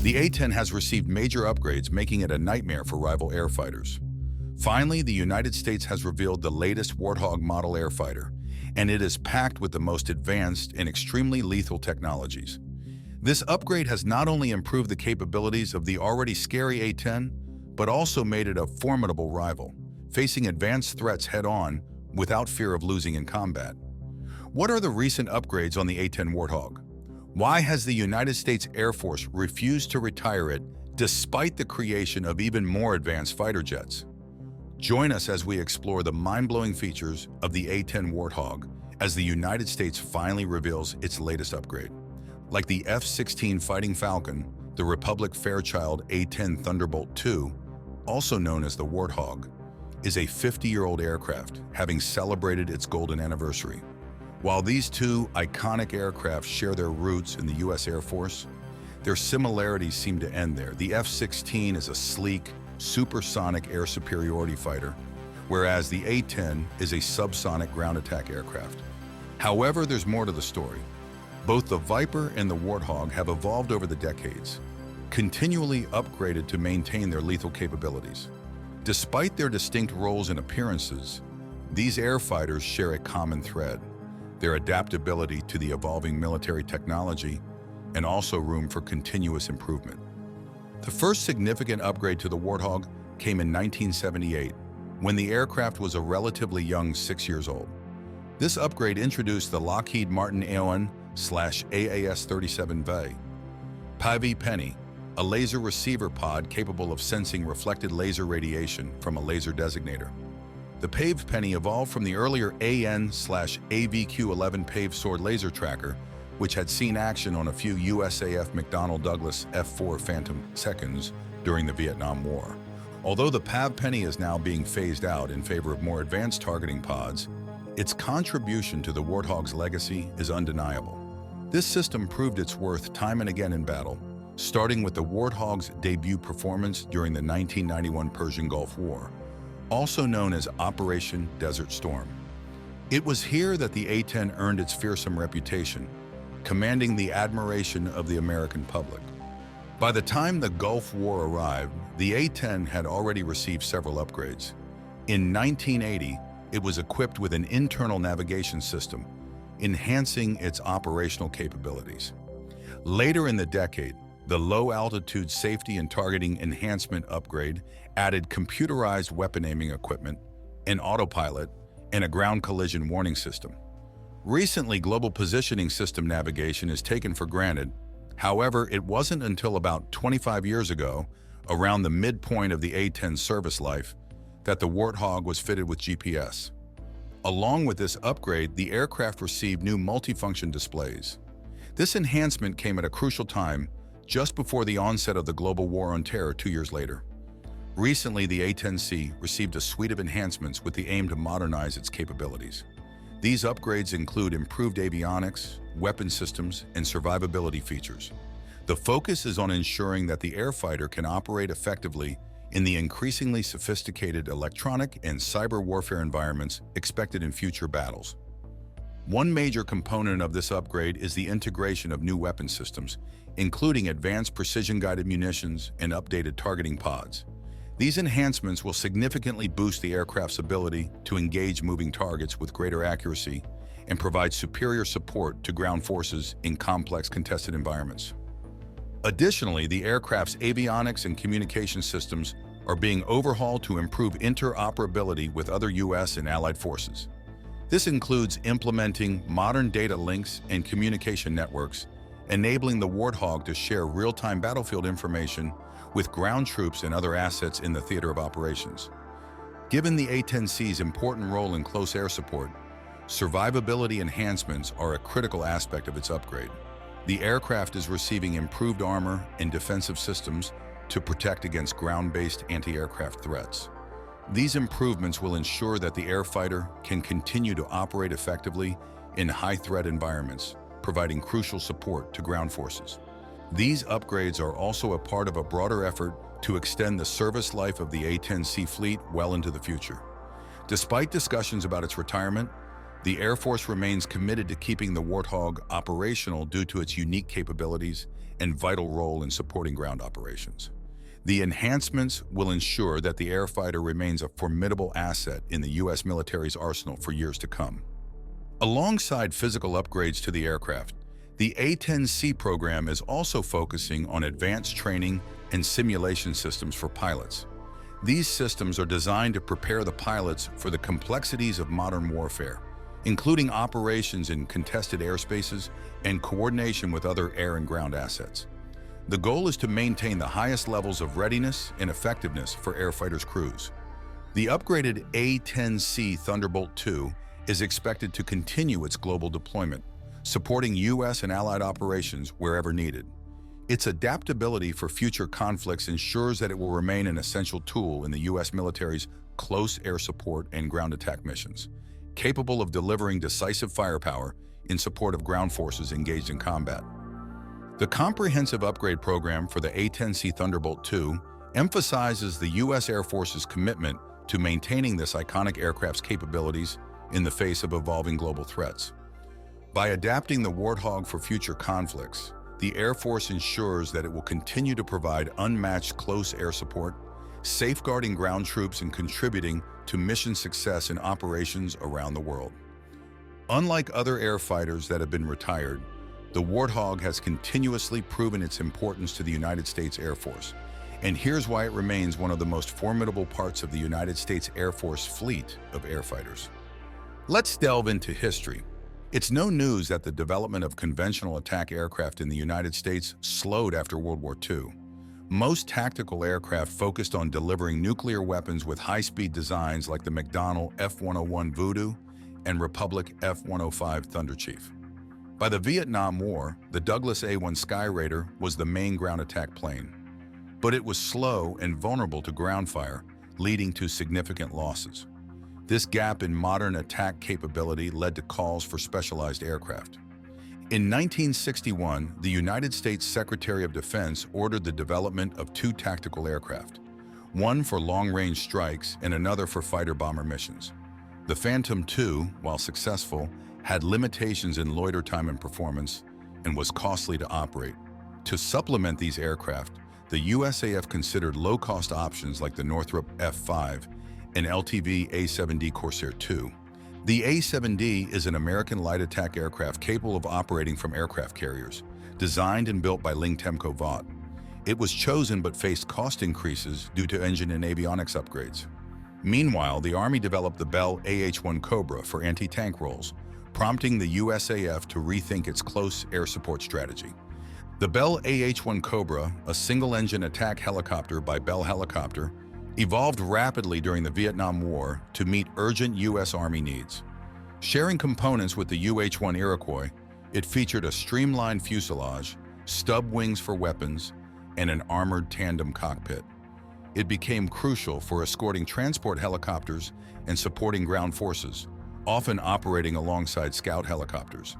The A-10 has received major upgrades, making it a nightmare for rival airfighters. Finally, the United States has revealed the latest Warthog model airfighter, and it is packed with the most advanced and extremely lethal technologies. This upgrade has not only improved the capabilities of the already scary A-10, but also made it a formidable rival, facing advanced threats head-on without fear of losing in combat. What are the recent upgrades on the A-10 Warthog? Why has the United States Air Force refused to retire it despite the creation of even more advanced fighter jets? Join us as we explore the mind-blowing features of the A-10 Warthog as the United States finally reveals its latest upgrade. Like the F-16 Fighting Falcon, the Republic Fairchild A-10 Thunderbolt II, also known as the Warthog, is a 50-year-old aircraft, having celebrated its golden anniversary. While these two iconic aircraft share their roots in the U.S. Air Force, their similarities seem to end there. The F-16 is a sleek, supersonic air superiority fighter, whereas the A-10 is a subsonic ground attack aircraft. However, there's more to the story. Both the Viper and the Warthog have evolved over the decades, continually upgraded to maintain their lethal capabilities. Despite their distinct roles and appearances, these airfighters share a common thread: their adaptability to the evolving military technology and also room for continuous improvement. The first significant upgrade to the Warthog came in 1978, when the aircraft was a relatively young 6 years old. This upgrade introduced the Lockheed Martin AAS-37V PAV Penny, a laser receiver pod capable of sensing reflected laser radiation from a laser designator. The PAV Penny evolved from the earlier AN/AVQ-11 PAV Sword laser tracker, which had seen action on a few USAF McDonnell Douglas F-4 Phantom seconds during the Vietnam War. Although the PAV Penny is now being phased out in favor of more advanced targeting pods, its contribution to the Warthog's legacy is undeniable. This system proved its worth time and again in battle, starting with the Warthog's debut performance during the 1991 Persian Gulf War, also known as Operation Desert Storm. It was here that the A-10 earned its fearsome reputation, commanding the admiration of the American public. By the time the Gulf War arrived, the A-10 had already received several upgrades. In 1980, it was equipped with an internal navigation system, enhancing its operational capabilities. Later in the decade, the low-altitude safety and targeting enhancement upgrade added computerized weapon aiming equipment, an autopilot, and a ground collision warning system. Recently, global positioning system navigation is taken for granted. However, it wasn't until about 25 years ago, around the midpoint of the A-10 service life, that the Warthog was fitted with GPS. Along with this upgrade, the aircraft received new multifunction displays. This enhancement came at a crucial time, just before the onset of the global war on terror 2 years later. Recently, the A-10C received a suite of enhancements with the aim to modernize its capabilities. These upgrades include improved avionics, weapon systems, and survivability features. The focus is on ensuring that the airfighter can operate effectively in the increasingly sophisticated electronic and cyber warfare environments expected in future battles. One major component of this upgrade is the integration of new weapon systems, including advanced precision-guided munitions and updated targeting pods. These enhancements will significantly boost the aircraft's ability to engage moving targets with greater accuracy and provide superior support to ground forces in complex contested environments. Additionally, the aircraft's avionics and communication systems are being overhauled to improve interoperability with other U.S. and allied forces. This includes implementing modern data links and communication networks, enabling the Warthog to share real-time battlefield information with ground troops and other assets in the theater of operations. Given the A-10C's important role in close air support, survivability enhancements are a critical aspect of its upgrade. The aircraft is receiving improved armor and defensive systems to protect against ground-based anti-aircraft threats. These improvements will ensure that the airfighter can continue to operate effectively in high-threat environments, providing crucial support to ground forces. These upgrades are also a part of a broader effort to extend the service life of the A-10C fleet well into the future. Despite discussions about its retirement, The Air Force remains committed to keeping the Warthog operational due to its unique capabilities and vital role in supporting ground operations. The enhancements will ensure that the airfighter remains a formidable asset in the U.S. military's arsenal for years to come. Alongside physical upgrades to the aircraft, the A-10C program is also focusing on advanced training and simulation systems for pilots. These systems are designed to prepare the pilots for the complexities of modern warfare, including operations in contested airspaces and coordination with other air and ground assets. The goal is to maintain the highest levels of readiness and effectiveness for airfighters' crews. The upgraded A-10C Thunderbolt II is expected to continue its global deployment, supporting U.S. and allied operations wherever needed. Its adaptability for future conflicts ensures that it will remain an essential tool in the U.S. military's close air support and ground attack missions, capable of delivering decisive firepower in support of ground forces engaged in combat. The comprehensive upgrade program for the A-10C Thunderbolt II emphasizes the U.S. Air Force's commitment to maintaining this iconic aircraft's capabilities in the face of evolving global threats. By adapting the Warthog for future conflicts, the Air Force ensures that it will continue to provide unmatched close air support, safeguarding ground troops and contributing to mission success in operations around the world. Unlike other air fighters that have been retired, the Warthog has continuously proven its importance to the United States Air Force, and here's why it remains one of the most formidable parts of the United States Air Force fleet of airfighters. Let's delve into history. It's no news that the development of conventional attack aircraft in the United States slowed after World War II. Most tactical aircraft focused on delivering nuclear weapons with high-speed designs like the McDonnell F-101 Voodoo and Republic F-105 Thunderchief. By the Vietnam War, the Douglas A-1 Skyraider was the main ground attack plane, but it was slow and vulnerable to ground fire, leading to significant losses. This gap in modern attack capability led to calls for specialized aircraft. In 1961, the United States Secretary of Defense ordered the development of two tactical aircraft, one for long-range strikes and another for fighter-bomber missions. The Phantom II, while successful, had limitations in loiter time and performance, and was costly to operate. To supplement these aircraft, the USAF considered low-cost options like the Northrop F-5 and LTV A-7D Corsair II. The A-7D is an American light attack aircraft capable of operating from aircraft carriers, designed and built by Ling-Temco Vought. It was chosen but faced cost increases due to engine and avionics upgrades. Meanwhile, the Army developed the Bell AH-1 Cobra for anti-tank roles, prompting the USAF to rethink its close air support strategy. The Bell AH-1 Cobra, a single-engine attack helicopter by Bell Helicopter, evolved rapidly during the Vietnam War to meet urgent U.S. Army needs. Sharing components with the UH-1 Iroquois, it featured a streamlined fuselage, stub wings for weapons, and an armored tandem cockpit. It became crucial for escorting transport helicopters and supporting ground forces, often operating alongside scout helicopters.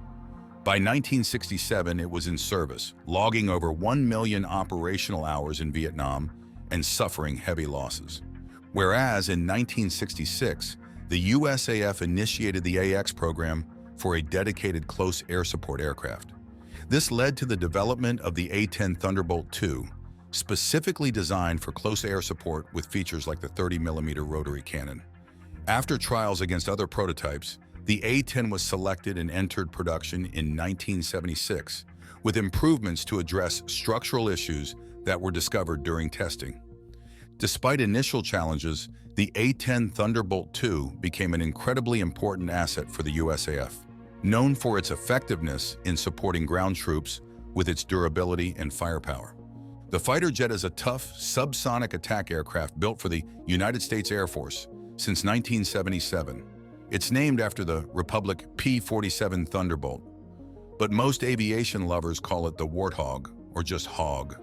By 1967, it was in service, logging over 1 million operational hours in Vietnam and suffering heavy losses. Whereas in 1966, the USAF initiated the AX program for a dedicated close air support aircraft. This led to the development of the A-10 Thunderbolt II, specifically designed for close air support with features like the 30mm rotary cannon. After trials against other prototypes, the A-10 was selected and entered production in 1976, with improvements to address structural issues that were discovered during testing. Despite initial challenges, the A-10 Thunderbolt II became an incredibly important asset for the USAF, known for its effectiveness in supporting ground troops with its durability and firepower. The fighter jet is a tough, subsonic attack aircraft built for the United States Air Force since 1977. It's named after the Republic P-47 Thunderbolt, but most aviation lovers call it the Warthog, or just Hog.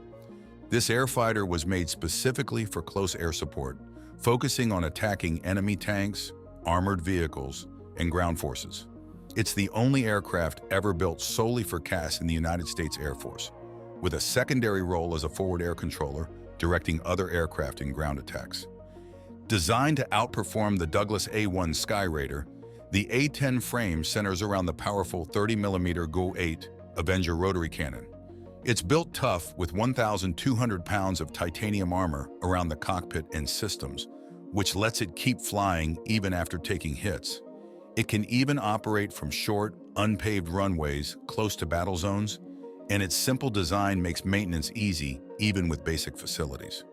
This airfighter was made specifically for close air support, focusing on attacking enemy tanks, armored vehicles, and ground forces. It's the only aircraft ever built solely for CAS in the United States Air Force, with a secondary role as a forward air controller, directing other aircraft in ground attacks. Designed to outperform the Douglas A-1 Skyraider, The A-10 frame centers around the powerful 30mm GO-8 Avenger rotary cannon. It's built tough with 1,200 pounds of titanium armor around the cockpit and systems, which lets it keep flying even after taking hits. It can even operate from short, unpaved runways close to battle zones, and its simple design makes maintenance easy even with basic facilities.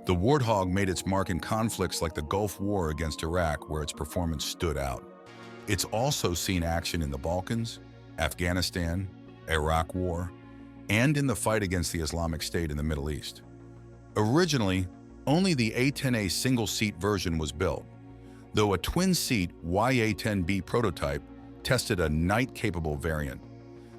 The Warthog made its mark in conflicts like the Gulf War against Iraq, where its performance stood out. It's also seen action in the Balkans, Afghanistan, Iraq War, and in the fight against the Islamic State in the Middle East. Originally, only the A-10A single-seat version was built, though a twin-seat YA-10B prototype tested a night-capable variant.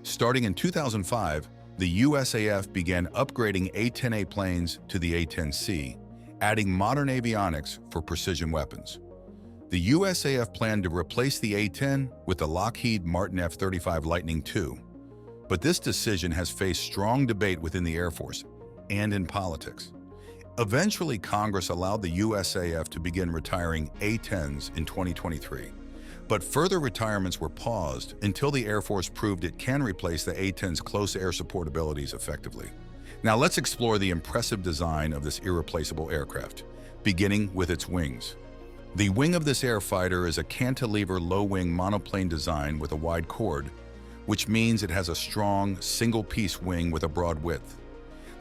Starting in 2005, the USAF began upgrading A-10A planes to the A-10C, adding modern avionics for precision weapons. The USAF planned to replace the A-10 with the Lockheed Martin F-35 Lightning II, but this decision has faced strong debate within the Air Force and in politics. Eventually, Congress allowed the USAF to begin retiring A-10s in 2023, but further retirements were paused until the Air Force proved it can replace the A-10's close air support abilities effectively. Now let's explore the impressive design of this irreplaceable aircraft, beginning with its wings. The wing of this airfighter is a cantilever low-wing monoplane design with a wide chord, which means it has a strong, single-piece wing with a broad width.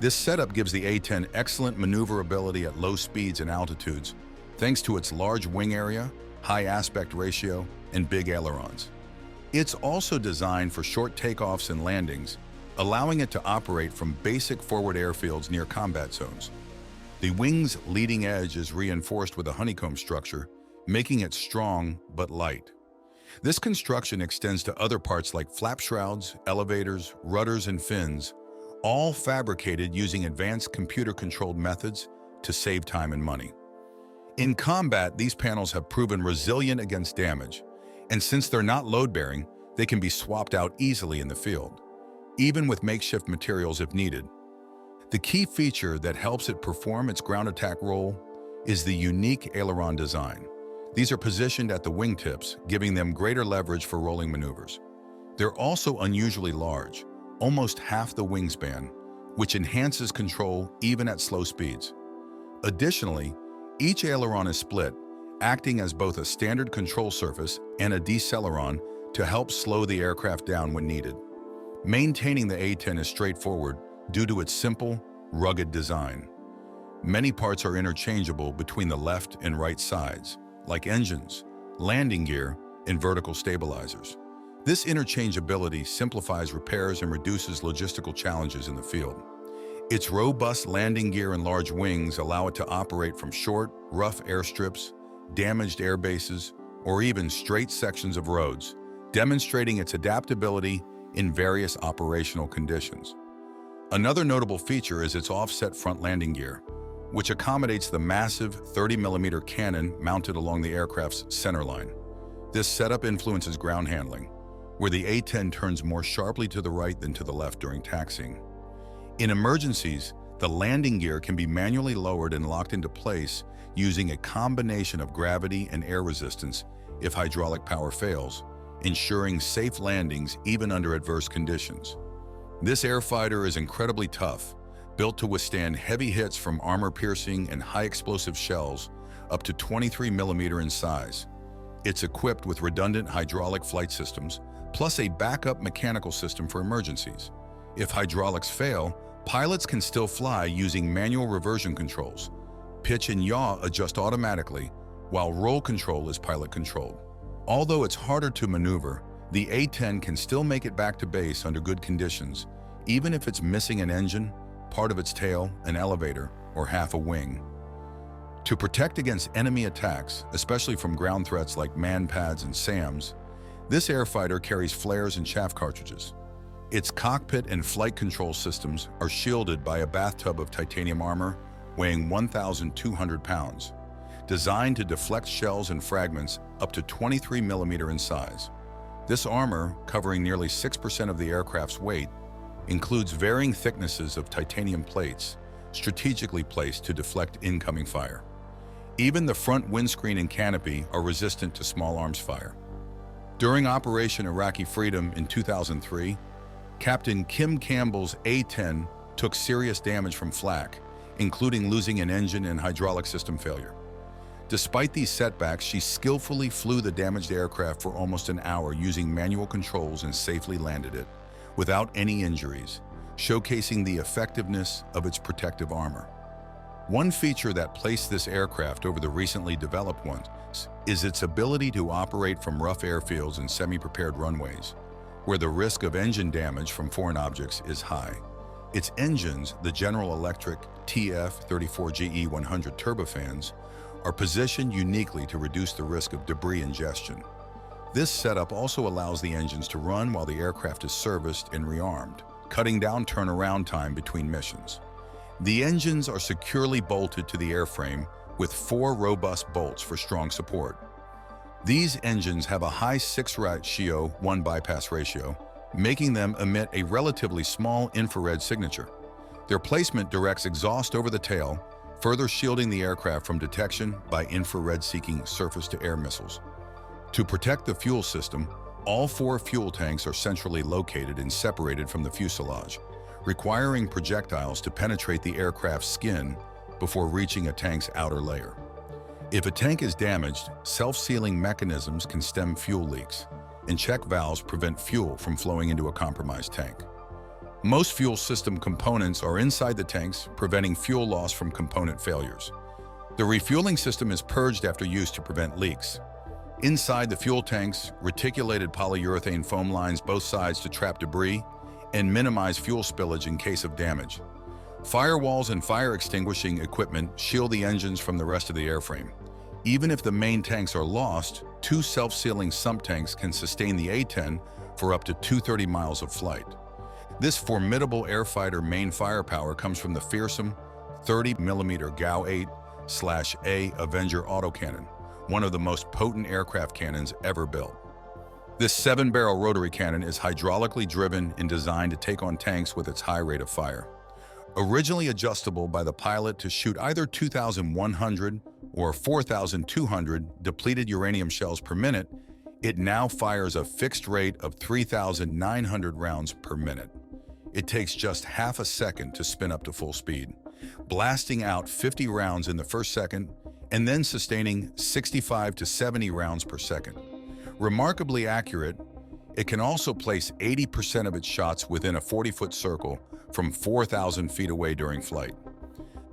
This setup gives the A-10 excellent maneuverability at low speeds and altitudes, thanks to its large wing area, high aspect ratio, and big ailerons. It's also designed for short takeoffs and landings, allowing it to operate from basic forward airfields near combat zones. The wing's leading edge is reinforced with a honeycomb structure, making it strong but light. This construction extends to other parts like flap shrouds, elevators, rudders, and fins, all fabricated using advanced computer-controlled methods to save time and money. In combat, these panels have proven resilient against damage, and since they're not load-bearing, they can be swapped out easily in the field, even with makeshift materials if needed. The key feature that helps it perform its ground attack role is the unique aileron design. These are positioned at the wingtips, giving them greater leverage for rolling maneuvers. They're also unusually large, almost half the wingspan, which enhances control even at slow speeds. Additionally, each aileron is split, acting as both a standard control surface and a deceleron to help slow the aircraft down when needed. Maintaining the A-10 is straightforward due to its simple, rugged design. Many parts are interchangeable between the left and right sides, like engines, landing gear, and vertical stabilizers. This interchangeability simplifies repairs and reduces logistical challenges in the field. Its robust landing gear and large wings allow it to operate from short, rough airstrips, damaged air bases, or even straight sections of roads, demonstrating its adaptability in various operational conditions. Another notable feature is its offset front landing gear, which accommodates the massive 30mm cannon mounted along the aircraft's centerline. This setup influences ground handling, where the A-10 turns more sharply to the right than to the left during taxiing. In emergencies, the landing gear can be manually lowered and locked into place using a combination of gravity and air resistance if hydraulic power fails, ensuring safe landings even under adverse conditions. This airfighter is incredibly tough, built to withstand heavy hits from armor-piercing and high-explosive shells up to 23mm in size. It's equipped with redundant hydraulic flight systems, plus a backup mechanical system for emergencies. If hydraulics fail, pilots can still fly using manual reversion controls. Pitch and yaw adjust automatically, while roll control is pilot-controlled. Although it's harder to maneuver, the A-10 can still make it back to base under good conditions, even if it's missing an engine, part of its tail, an elevator, or half a wing. To protect against enemy attacks, especially from ground threats like man-pads and SAMs, this airfighter carries flares and chaff cartridges. Its cockpit and flight control systems are shielded by a bathtub of titanium armor weighing 1,200 pounds, designed to deflect shells and fragments up to 23mm in size. This armor, covering nearly 6% of the aircraft's weight, includes varying thicknesses of titanium plates, strategically placed to deflect incoming fire. Even the front windscreen and canopy are resistant to small arms fire. During Operation Iraqi Freedom in 2003, Captain Kim Campbell's A-10 took serious damage from flak, including losing an engine and hydraulic system failure. Despite these setbacks, she skillfully flew the damaged aircraft for almost an hour using manual controls and safely landed it, without any injuries, showcasing the effectiveness of its protective armor. One feature that placed this aircraft over the recently developed ones is its ability to operate from rough airfields and semi-prepared runways, where the risk of engine damage from foreign objects is high. Its engines, the General Electric TF-34GE100 turbofans, are positioned uniquely to reduce the risk of debris ingestion. This setup also allows the engines to run while the aircraft is serviced and rearmed, cutting down turnaround time between missions. The engines are securely bolted to the airframe with 4 robust bolts for strong support. These engines have a high 6:1 bypass ratio, making them emit a relatively small infrared signature. Their placement directs exhaust over the tail, further shielding the aircraft from detection by infrared-seeking surface-to-air missiles. To protect the fuel system, all 4 fuel tanks are centrally located and separated from the fuselage, requiring projectiles to penetrate the aircraft's skin before reaching a tank's outer layer. If a tank is damaged, self-sealing mechanisms can stem fuel leaks, and check valves prevent fuel from flowing into a compromised tank. Most fuel system components are inside the tanks, preventing fuel loss from component failures. The refueling system is purged after use to prevent leaks. Inside the fuel tanks, reticulated polyurethane foam lines both sides to trap debris and minimize fuel spillage in case of damage. Firewalls and fire extinguishing equipment shield the engines from the rest of the airframe. Even if the main tanks are lost, 2 self-sealing sump tanks can sustain the A-10 for up to 230 miles of flight. This formidable airfighter main firepower comes from the fearsome 30mm GAU-8/A Avenger autocannon, one of the most potent aircraft cannons ever built. This 7-barrel rotary cannon is hydraulically driven and designed to take on tanks with its high rate of fire. Originally adjustable by the pilot to shoot either 2,100 or 4,200 depleted uranium shells per minute, it now fires a fixed rate of 3,900 rounds per minute. It takes just half a second to spin up to full speed, blasting out 50 rounds in the first second and then sustaining 65 to 70 rounds per second. Remarkably accurate, it can also place 80% of its shots within a 40-foot circle from 4,000 feet away during flight.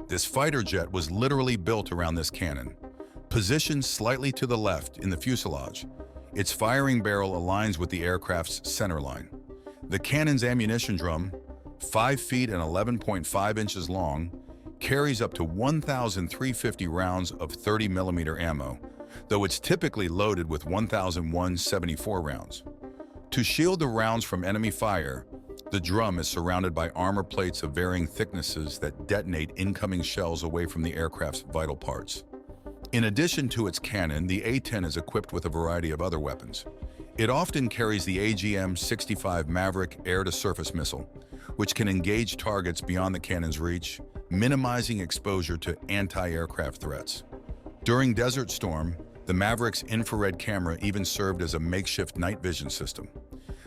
This fighter jet was literally built around this cannon. Positioned slightly to the left in the fuselage, its firing barrel aligns with the aircraft's centerline. The cannon's ammunition drum, 5 feet and 11.5 inches long, carries up to 1,350 rounds of 30mm ammo, though it's typically loaded with 1,174 rounds. To shield the rounds from enemy fire, the drum is surrounded by armor plates of varying thicknesses that detonate incoming shells away from the aircraft's vital parts. In addition to its cannon, the A-10 is equipped with a variety of other weapons. It often carries the AGM-65 Maverick air-to-surface missile, which can engage targets beyond the cannon's reach, minimizing exposure to anti-aircraft threats. During Desert Storm, the Maverick's infrared camera even served as a makeshift night vision system.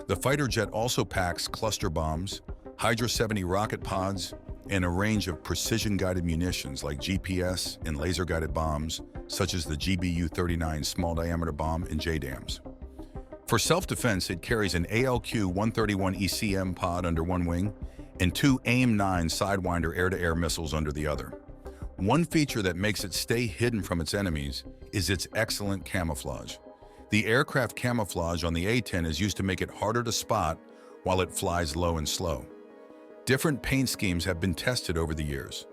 The fighter jet also packs cluster bombs, Hydra 70 rocket pods, and a range of precision-guided munitions like GPS and laser-guided bombs, such as the GBU-39 small-diameter bomb and JDAMs. For self-defense, it carries an ALQ-131 ECM pod under one wing and 2 AIM-9 Sidewinder air-to-air missiles under the other. One feature that makes it stay hidden from its enemies is its excellent camouflage. The aircraft camouflage on the A-10 is used to make it harder to spot while it flies low and slow. Different paint schemes have been tested over the years.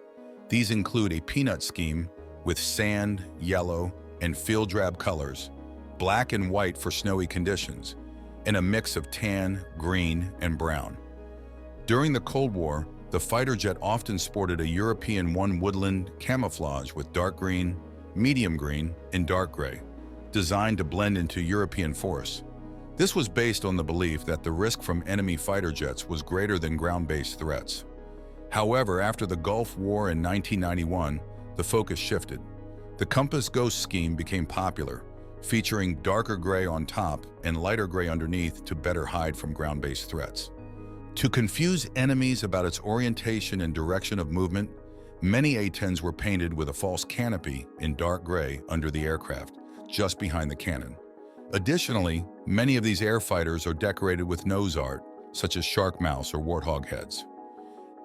These include a peanut scheme with sand, yellow, and field drab colors, black and white for snowy conditions, and a mix of tan, green, and brown. During the Cold War, the fighter jet often sported a European One woodland camouflage with dark green, medium green, and dark gray, designed to blend into European forests. This was based on the belief that the risk from enemy fighter jets was greater than ground-based threats. However, after the Gulf War in 1991, the focus shifted. The Compass Ghost scheme became popular, featuring darker gray on top and lighter gray underneath to better hide from ground-based threats. To confuse enemies about its orientation and direction of movement, many A-10s were painted with a false canopy in dark gray under the aircraft, just behind the cannon. Additionally, many of these air fighters are decorated with nose art, such as shark mouths or warthog heads.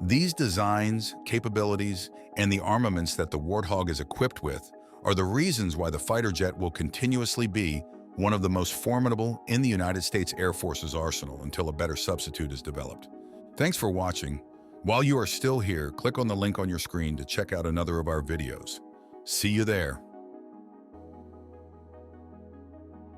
These designs, capabilities, and the armaments that the Warthog is equipped with are the reasons why the fighter jet will continuously be one of the most formidable in the United States Air Force's arsenal until a better substitute is developed. Thanks for watching. While you are still here, click on the link on your screen to check out another of our videos. See you there.